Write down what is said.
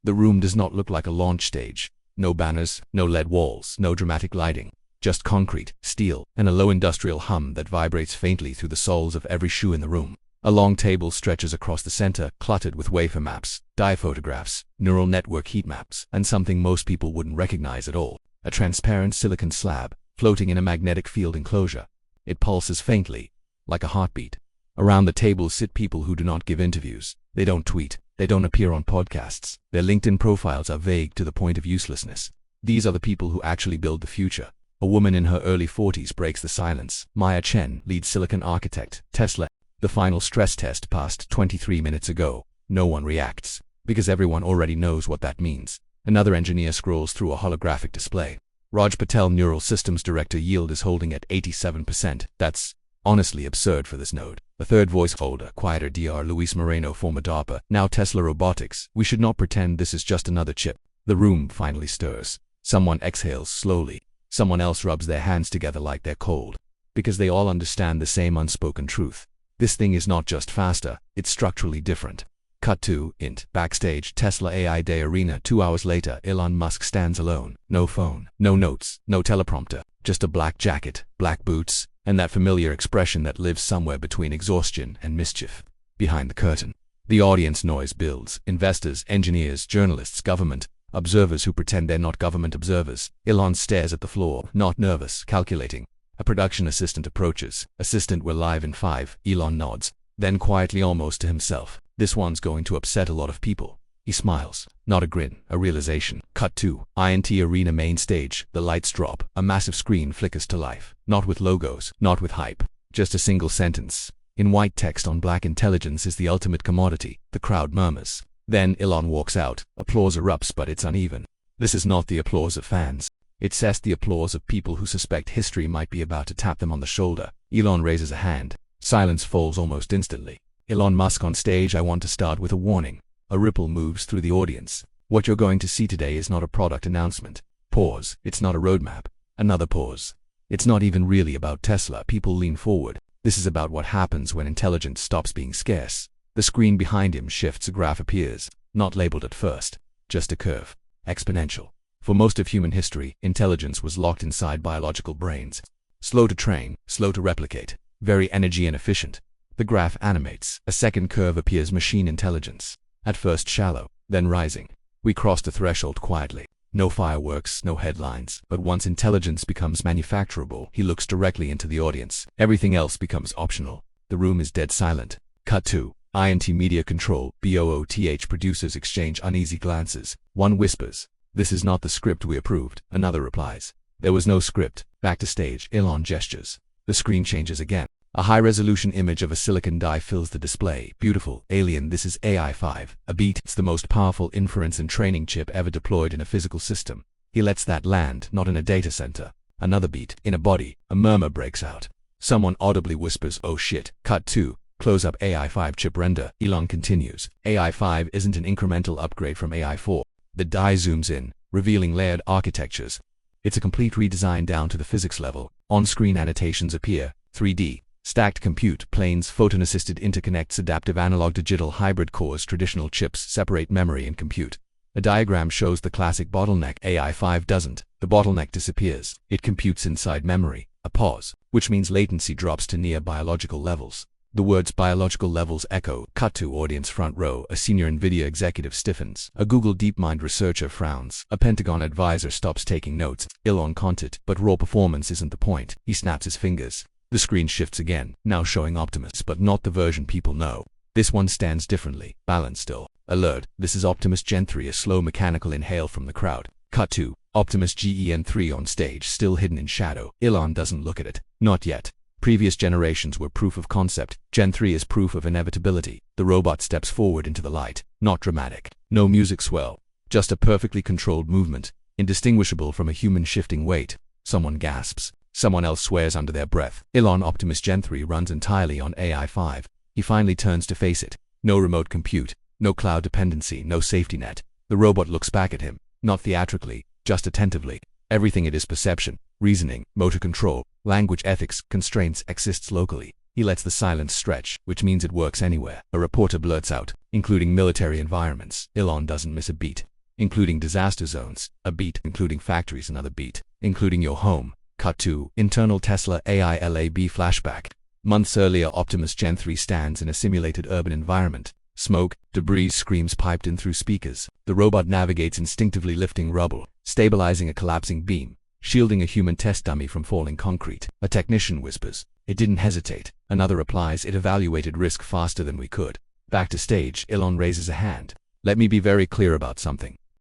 The room does not look like a launch stage. No banners, no LED walls, no dramatic lighting. Just concrete, steel, and a low industrial hum that vibrates faintly through the soles of every shoe in the room. A long table stretches across the center, cluttered with wafer maps, dye photographs, neural network heat maps, and something most people wouldn't recognize at all. A transparent silicon slab, floating in a magnetic field enclosure. It pulses faintly, like a heartbeat. Around the table sit people who do not give interviews. They don't tweet. They don't appear on podcasts. Their LinkedIn profiles are vague to the point of uselessness. These are the people who actually build the future. A woman in her early 40s breaks the silence. Maya Chen, lead silicon architect, Tesla. The final stress test passed 23 minutes ago. No one reacts, because everyone already knows what that means. Another engineer scrolls through a holographic display. Raj Patel, Neural Systems Director, yield is holding at 87%. That's honestly absurd for this node. A third voice holder, quieter Dr. Luis Moreno, former DARPA, now Tesla Robotics. We should not pretend this is just another chip. The room finally stirs. Someone exhales slowly. Someone else rubs their hands together like they're cold. Because they all understand the same unspoken truth. This thing is not just faster, it's structurally different. Cut to, int, backstage, Tesla AI Day Arena. 2 hours later, Elon Musk stands alone. No phone, no notes, no teleprompter. Just a black jacket, black boots, and that familiar expression that lives somewhere between exhaustion and mischief. Behind the curtain. The audience noise builds. Investors, engineers, journalists, government, observers who pretend they're not government observers. Elon stares at the floor, not nervous, calculating. A production assistant approaches. Assistant, we're live in 5. Elon nods. Then quietly, almost to himself. This one's going to upset a lot of people. He smiles. Not a grin, a realization. Cut to INT Arena main stage. The lights drop. A massive screen flickers to life. Not with logos, not with hype. Just a single sentence. In white text on black: intelligence is the ultimate commodity. The crowd murmurs. Then Elon walks out. Applause erupts, but it's uneven. This is not the applause of fans. It's the applause of people who suspect history might be about to tap them on the shoulder. Elon raises a hand. Silence falls almost instantly. Elon Musk on stage. I want to start with a warning. A ripple moves through the audience. What you're going to see today is not a product announcement. Pause. It's not a roadmap. Another pause. It's not even really about Tesla. People lean forward. This is about what happens when intelligence stops being scarce. The screen behind him shifts. A graph appears. Not labeled at first. Just a curve. Exponential. For most of human history, intelligence was locked inside biological brains. Slow to train, slow to replicate. Very energy inefficient. The graph animates. A second curve appears. Machine intelligence. At first shallow, then rising. We crossed a threshold quietly. No fireworks, no headlines. But once intelligence becomes manufacturable, he looks directly into the audience. Everything else becomes optional. The room is dead silent. Cut to INT Media Control. BOOTH producers exchange uneasy glances. One whispers, "This is not the script we approved." Another replies, "There was no script." Back to stage. Elon gestures. The screen changes again. A high-resolution image of a silicon die fills the display. Beautiful, alien. This is AI5. A beat. It's the most powerful inference and training chip ever deployed in a physical system. He lets that land, not in a data center. Another beat. In a body. A murmur breaks out. Someone audibly whispers, "Oh shit." Cut to close-up AI5 chip render. Elon continues. AI5 isn't an incremental upgrade from AI4. The die zooms in, revealing layered architectures. It's a complete redesign down to the physics level. On-screen annotations appear. 3D. Stacked compute, planes, photon-assisted interconnects, adaptive analog-digital hybrid cores. Traditional chips separate memory and compute. A diagram shows the classic bottleneck. AI5 doesn't. The bottleneck disappears. It computes inside memory. A pause, which means latency drops to near biological levels. The words "biological levels" echo. Cut to audience front row. A senior NVIDIA executive stiffens. A Google DeepMind researcher frowns. A Pentagon advisor stops taking notes. Elon content, but raw performance isn't the point. He snaps his fingers. The screen shifts again, now showing Optimus, but not the version people know. This one stands differently, balanced still. Alert, this is Optimus Gen 3. A slow mechanical inhale from the crowd. Cut to Optimus Gen 3 on stage, still hidden in shadow. Elon doesn't look at it. Not yet. Previous generations were proof of concept. Gen 3 is proof of inevitability. The robot steps forward into the light. Not dramatic. No music swell. Just a perfectly controlled movement, indistinguishable from a human shifting weight. Someone gasps. Someone else swears under their breath. Elon Optimus Gen 3 runs entirely on AI5. He finally turns to face it. No remote compute. No cloud dependency. No safety net. The robot looks back at him. Not theatrically, just attentively. Everything it is perception, reasoning, motor control, language, ethics, constraints exists locally. He lets the silence stretch, which means it works anywhere. A reporter blurts out, including military environments. Elon doesn't miss a beat. including disaster zones, a beat, including factories, another beat, including your home. Cut to internal Tesla AI Lab flashback. Months earlier, Optimus Gen 3 stands in a simulated urban environment. Smoke, debris, screams piped in through speakers. The robot navigates instinctively, lifting rubble, stabilizing a collapsing beam, shielding a human test dummy from falling concrete. A technician whispers, "It didn't hesitate." Another replies, "It evaluated risk faster than we could." Back to stage, Elon raises a hand. "Let me be very clear about something.